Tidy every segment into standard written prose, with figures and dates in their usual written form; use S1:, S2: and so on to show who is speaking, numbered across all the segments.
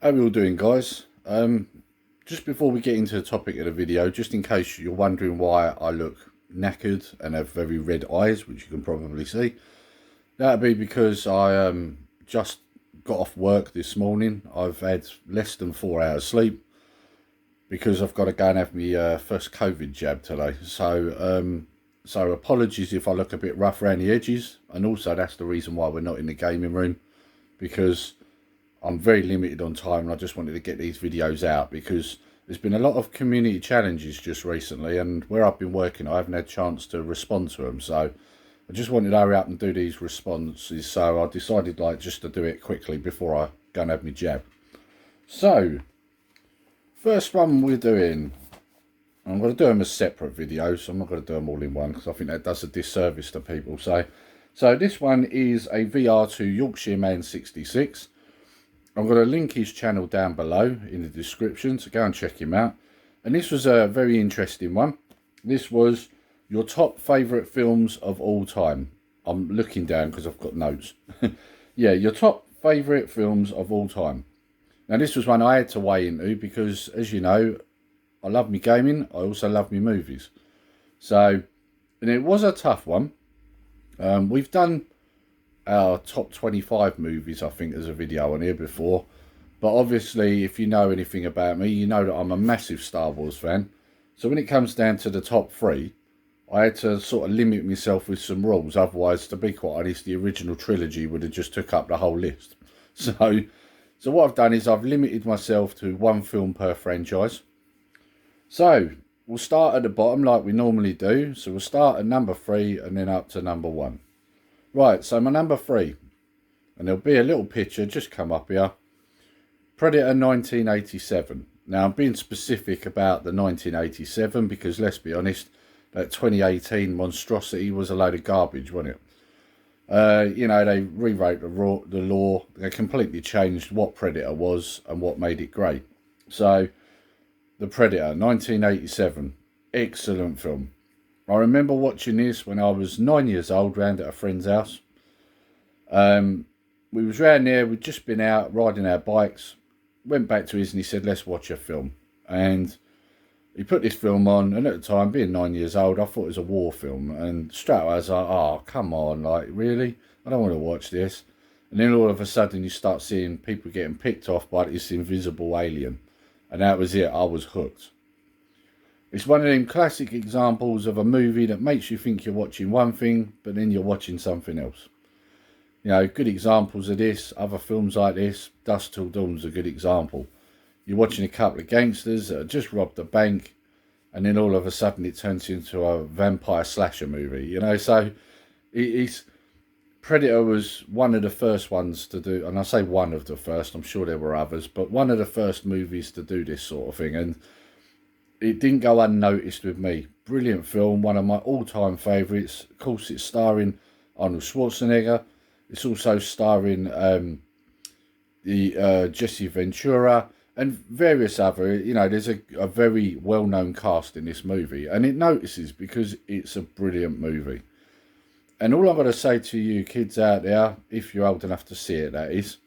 S1: How are we all doing, guys? Just before we get into the topic of the video, just in case you're wondering why I look knackered and have very red eyes, which you can probably see, that'll be because I just got off work this morning. I've had less than 4 hours sleep because I've got to go and have my first COVID jab today. So apologies if I look a bit rough around the edges, and also that's the reason why we're not in the gaming room, because I'm very limited on time and I just wanted to get these videos out because there's been a lot of community challenges just recently, and where I've been working I haven't had a chance to respond to them, so I just wanted to hurry up and do these responses, so I decided just to do it quickly before I go and have my jab. So first one we're doing, I'm going to do them as separate videos, so I'm not going to do them all in one because I think that does a disservice to people. So this one is a VR to Yorkshire Man 66. I'm going to link his channel down below in the description, so go and check him out. And this was a very interesting one. This was your top favourite films of all time. I'm looking down because I've got notes. Yeah, your top favourite films of all time. Now this was one I had to weigh into because, as you know, I love me gaming, I also love me movies. So, and it was a tough one. We've done our top 25 movies, I think, as a video on here before, but obviously if you know anything about me, you know that I'm a massive Star Wars fan. So when it comes down to the top three, I had to sort of limit myself with some rules, otherwise, to be quite honest, the original trilogy would have just took up the whole list. So what I've done is I've limited myself to one film per franchise. So we'll start at the bottom like we normally do. So we'll start at number 3 and then up to number 1. Right, so my number 3, and there'll be a little picture just come up here. Predator 1987. Now I'm being specific about the 1987 because, let's be honest, that 2018 monstrosity was a load of garbage, wasn't it? You know, they rewrote the law. They completely changed what Predator was and what made it great. So the Predator 1987, excellent film. I remember watching this when I was 9 years old round at a friend's house. We was round there, we'd just been out riding our bikes, went back to his and he said, let's watch a film. And he put this film on, and at the time, being 9 years old, I thought it was a war film. And straight away I was like, oh, come on, like, really? I don't want to watch this. And then all of a sudden you start seeing people getting picked off by this invisible alien. And that was it, I was hooked. It's one of them classic examples of a movie that makes you think you're watching one thing, but then you're watching something else. You know, good examples of this, other films like this, Dusk Till Dawn's a good example. You're watching a couple of gangsters that have just robbed a bank, and then all of a sudden it turns into a vampire slasher movie, you know. So Predator was one of the first ones to do, and I say one of the first, I'm sure there were others, but one of the first movies to do this sort of thing, and it didn't go unnoticed with me. Brilliant film, one of my all-time favourites. Of course, it's starring Arnold Schwarzenegger. It's also starring Jesse Ventura and various other, you know, there's a very well-known cast in this movie. And it notices because it's a brilliant movie. And all I've got to say to you kids out there, if you're old enough to see it, that is,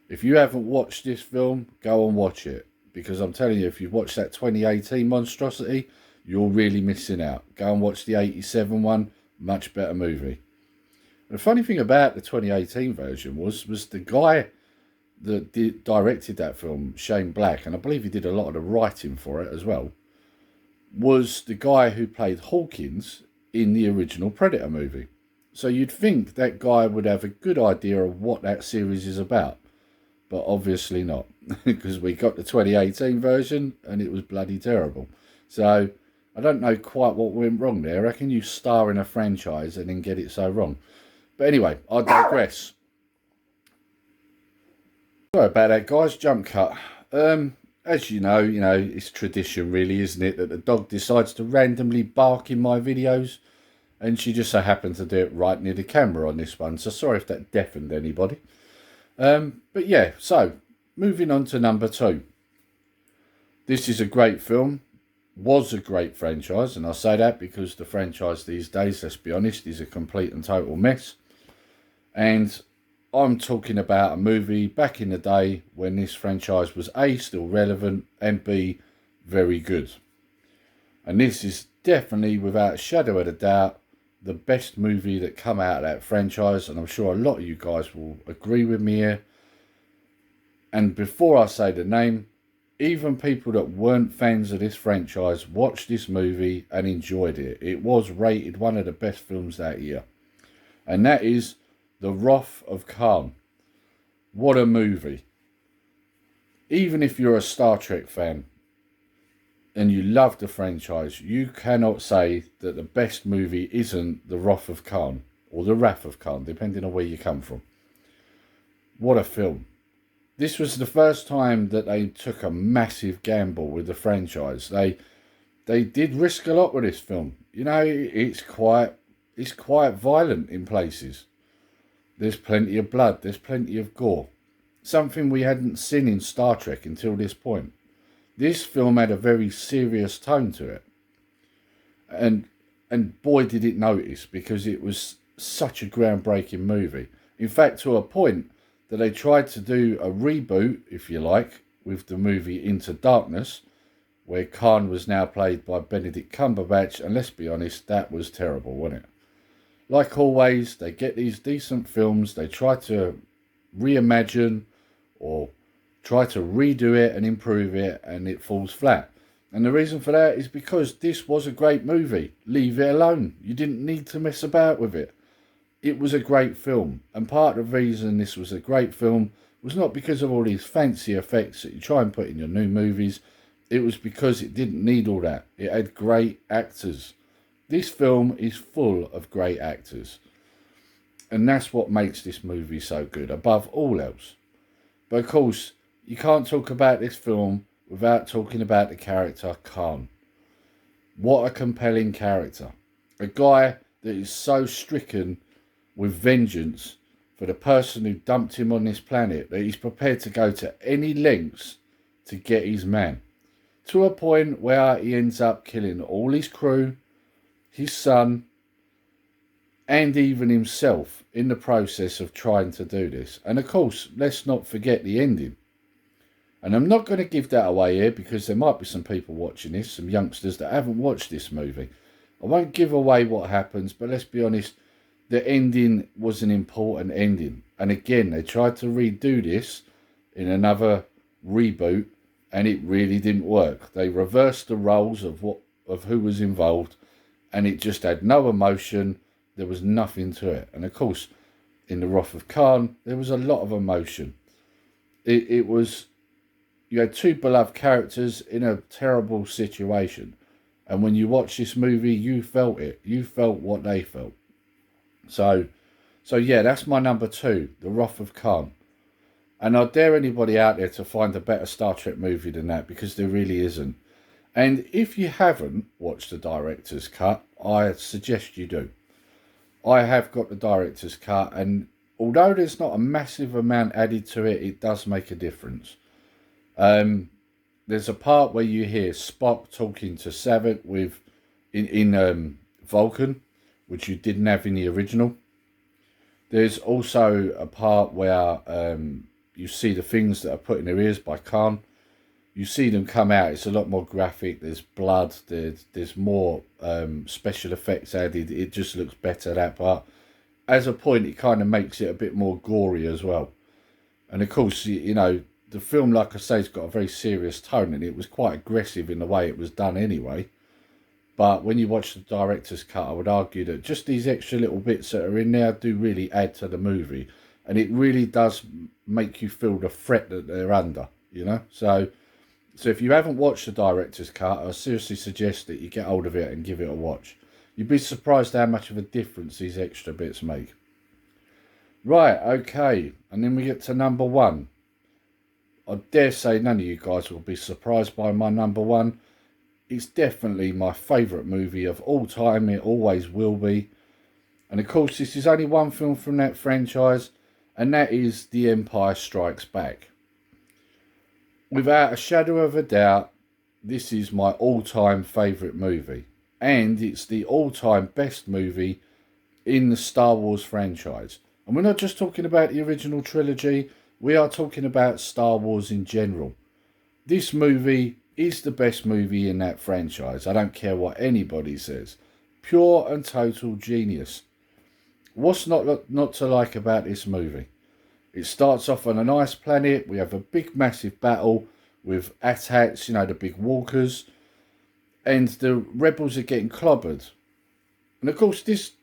S1: if you haven't watched this film, go and watch it. Because I'm telling you, if you've watched that 2018 monstrosity, you're really missing out. Go and watch the 87 one, much better movie. And the funny thing about the 2018 version was the guy that directed that film, Shane Black, and I believe he did a lot of the writing for it as well, was the guy who played Hawkins in the original Predator movie. So you'd think that guy would have a good idea of what that series is about. But obviously not, because we got the 2018 version and it was bloody terrible. So I don't know quite what went wrong there. How can you star in a franchise and then get it so wrong? But anyway, I digress. Sorry about that, guys. Jump cut. As you know, it's tradition really, isn't it, that the dog decides to randomly bark in my videos, and she just so happened to do it right near the camera on this one. So sorry if that deafened anybody. But yeah, so moving on to number 2. This is a great film, was a great franchise, and I say that because the franchise these days, let's be honest, is a complete and total mess. And I'm talking about a movie back in the day when this franchise was A, still relevant, and B, very good. And this is definitely, without a shadow of a doubt, the best movie that come out of that franchise, and I'm sure a lot of you guys will agree with me here. And before I say the name, even people that weren't fans of this franchise watched this movie and enjoyed it. It was rated one of the best films that year. And that is The Wrath of Khan. What a movie. Even if you're a Star Trek fan and you love the franchise, you cannot say that the best movie isn't The Wrath of Khan or The Wrath of Khan, depending on where you come from. What a film. This was the first time that they took a massive gamble with the franchise. They did risk a lot with this film. You know, it's quite violent in places. There's plenty of blood. There's plenty of gore. Something we hadn't seen in Star Trek until this point. This film had a very serious tone to it. And boy did it notice, because it was such a groundbreaking movie. In fact, to a point that they tried to do a reboot, if you like, with the movie Into Darkness, where Khan was now played by Benedict Cumberbatch, and let's be honest, that was terrible, wasn't it? Like always, they get these decent films, they try to reimagine or try to redo it and improve it, and it falls flat. And the reason for that is because this was a great movie. Leave it alone. You didn't need to mess about with it. It was a great film, and part of the reason this was a great film was not because of all these fancy effects that you try and put in your new movies. It was because it didn't need all that. It had great actors. This film is full of great actors, and that's what makes this movie so good, above all else. But of course, you can't talk about this film without talking about the character Khan. What a compelling character. A guy that is so stricken with vengeance for the person who dumped him on this planet that he's prepared to go to any lengths to get his man. To a point where he ends up killing all his crew, his son, and even himself in the process of trying to do this. And of course, let's not forget the ending. And I'm not going to give that away here, because there might be some people watching this, some youngsters that haven't watched this movie. I won't give away what happens, but let's be honest, the ending was an important ending. And again, they tried to redo this in another reboot, and it really didn't work. They reversed the roles of who was involved, and it just had no emotion. There was nothing to it. And of course, in The Wrath of Khan, there was a lot of emotion. It was, you had two beloved characters in a terrible situation. And when you watch this movie, you felt it. You felt what they felt. So yeah, that's my number 2, The Wrath of Khan. And I dare anybody out there to find a better Star Trek movie than that, because there really isn't. And if you haven't watched the director's cut, I suggest you do. I have got the director's cut, and although there's not a massive amount added to it, it does make a difference. There's a part where you hear Spock talking to Savick in Vulcan, which you didn't have in the original. There's also a part where you see the things that are put in their ears by Khan. You see them come out. It's a lot more graphic. There's blood. There's more special effects added. It just looks better, that part. As a point, it kind of makes it a bit more gory as well. And of course, you know, the film, like I say, has got a very serious tone, and it was quite aggressive in the way it was done anyway. But when you watch the director's cut, I would argue that just these extra little bits that are in there do really add to the movie. And it really does make you feel the threat that they're under, you know. So if you haven't watched the director's cut, I seriously suggest that you get hold of it and give it a watch. You'd be surprised how much of a difference these extra bits make. Right, okay. And then we get to number 1. I dare say none of you guys will be surprised by my number 1. It's definitely my favourite movie of all time. It always will be. And of course, this is only one film from that franchise, and that is The Empire Strikes Back. Without a shadow of a doubt, this is my all-time favourite movie. And it's the all-time best movie in the Star Wars franchise. And we're not just talking about the original trilogy, we are talking about Star Wars in general. This movie is the best movie in that franchise. I don't care what anybody says. Pure and total genius. What's not to like about this movie? It starts off on a nice planet. We have a big, massive battle with AT-ATs, you know, the big walkers. And the rebels are getting clobbered. And of course, this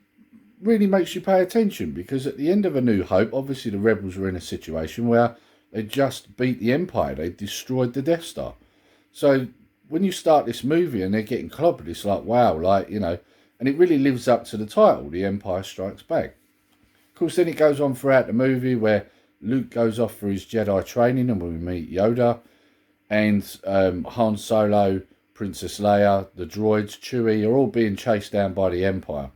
S1: really makes you pay attention, because at the end of A New Hope, obviously the rebels were in a situation where they just beat the Empire. They destroyed the Death Star. So when you start this movie and they're getting clobbered, it's like, wow, like, you know, and it really lives up to the title, The Empire Strikes Back. Of course, then it goes on throughout the movie where Luke goes off for his Jedi training, and we meet Yoda and Han Solo, Princess Leia, the droids, Chewie, are all being chased down by the Empire.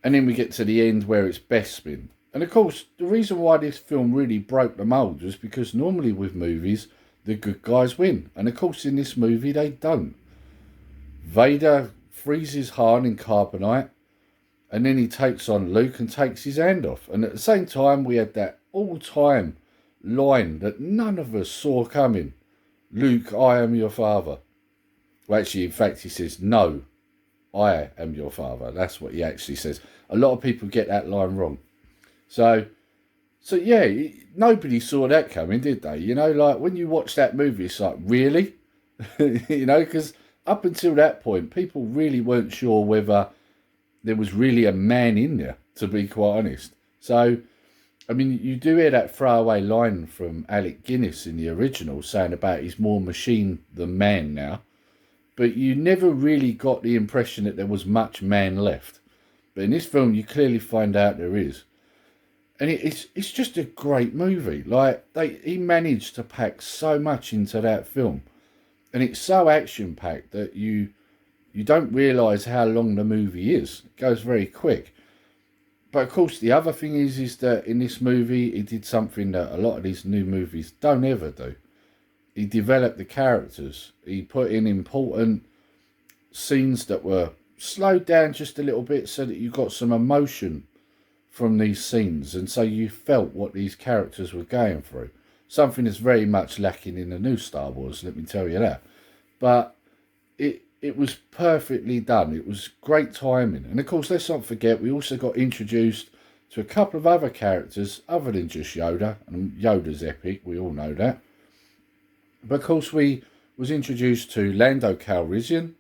S1: And then we get to the end where it's Bespin. And of course, the reason why this film really broke the mould was because normally with movies, the good guys win. And of course, in this movie, they don't. Vader freezes Han in carbonite, and then he takes on Luke and takes his hand off. And at the same time, we had that all-time line that none of us saw coming. Luke, I am your father. Well, actually, in fact, he says, no, I am your father. That's what he actually says. A lot of people get that line wrong. So yeah, nobody saw that coming, did they? You know, like when you watch that movie, it's like, really? You know, because up until that point, people really weren't sure whether there was really a man in there, to be quite honest. So, I mean, you do hear that throwaway line from Alec Guinness in the original saying about he's more machine than man now. But you never really got the impression that there was much man left. But in this film, you clearly find out there is. And it's just a great movie. Like, he managed to pack so much into that film. And it's so action-packed that you don't realise how long the movie is. It goes very quick. But of course, the other thing is that in this movie, he did something that a lot of these new movies don't ever do. He developed the characters. He put in important scenes that were slowed down just a little bit so that you got some emotion from these scenes. And so you felt what these characters were going through. Something that's very much lacking in the new Star Wars, let me tell you that. But it was perfectly done. It was great timing. And of course, let's not forget, we also got introduced to a couple of other characters other than just Yoda. And Yoda's epic, we all know that. But of course, we was introduced to Lando Calrissian,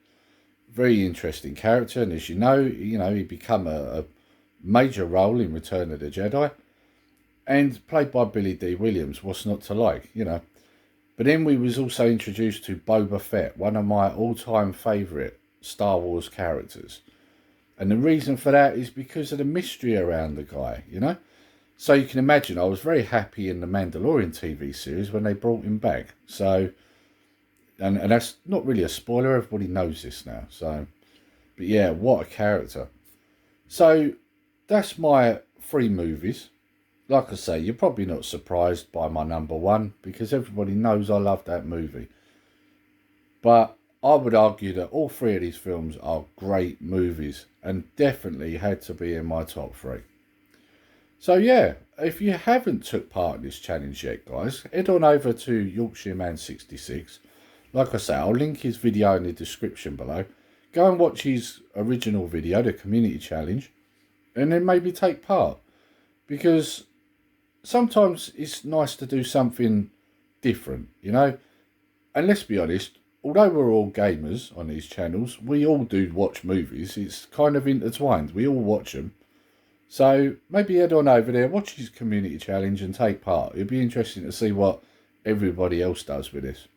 S1: very interesting character. And as you know, he become a major role in Return of the Jedi. And played by Billy D. Williams, what's not to like, you know. But then we was also introduced to Boba Fett, one of my all-time favourite Star Wars characters. And the reason for that is because of the mystery around the guy, you know. So you can imagine, I was very happy in the Mandalorian TV series when they brought him back. So, and that's not really a spoiler, everybody knows this now. So, but yeah, what a character. So, that's my 3 movies. Like I say, you're probably not surprised by my number 1 because everybody knows I love that movie. But I would argue that all 3 of these films are great movies and definitely had to be in my top 3. So yeah, if you haven't took part in this challenge yet, guys, head on over to Yorkshire Man 66. Like I say, I'll link his video in the description below. Go and watch his original video, the community challenge, and then maybe take part. Because sometimes it's nice to do something different, you know. And let's be honest, although we're all gamers on these channels, we all do watch movies. It's kind of intertwined. We all watch them. So maybe head on over there, watch his community challenge and take part. It'll be interesting to see what everybody else does with this.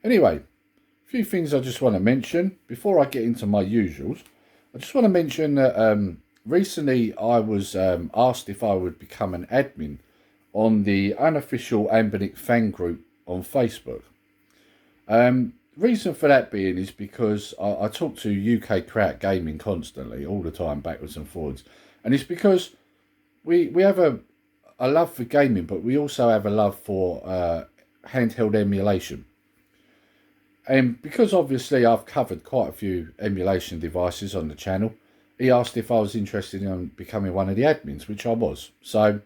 S1: Anyway, a few things I just want to mention before I get into my usuals. I just want to mention that recently I was asked if I would become an admin on the Unofficial Anbernic fan group on Facebook. Reason for that being is because I talk to UK crowd gaming constantly, all the time, backwards and forwards. And it's because we have a love for gaming, but we also have a love for handheld emulation. And because obviously I've covered quite a few emulation devices on the channel, he asked if I was interested in becoming one of the admins, which I was. So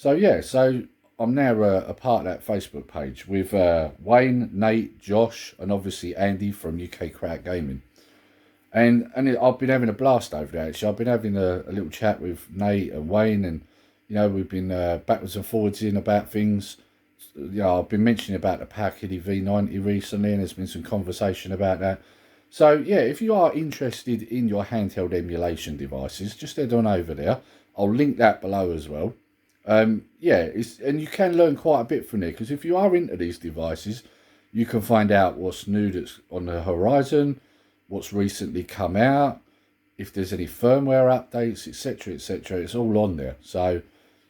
S1: yeah, so I'm now a part of that Facebook page with Wayne, Nate, Josh, and obviously Andy from UK Crowd Gaming. And I've been having a blast over there. Actually, I've been having a little chat with Nate and Wayne, and we've been backwards and forwards in about things. I've been mentioning about the Power Kitty V90 recently, and there's been some conversation about that. So yeah, if you are interested in your handheld emulation devices, just head on over there. I'll link that below as well. Yeah, and you can learn quite a bit from there, because if you are into these devices, you can find out what's new that's on the horizon, what's recently come out, if there's any firmware updates, etc, etc. It's all on there. So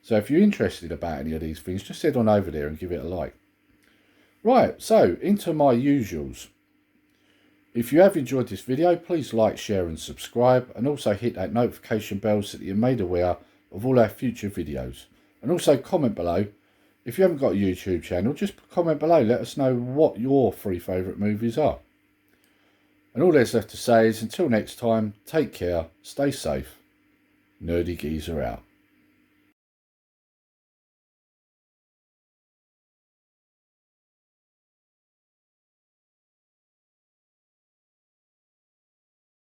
S1: if you're interested about any of these things, just head on over there and give it a like. Right, so into my usuals. If you have enjoyed this video, please like, share and subscribe, and also hit that notification bell so that you're made aware of all our future videos. And also comment below. If you haven't got a YouTube channel, just comment below. Let us know what your 3 favourite movies are. And all there's left to say is until next time, take care, stay safe. Nerdy Geezer out.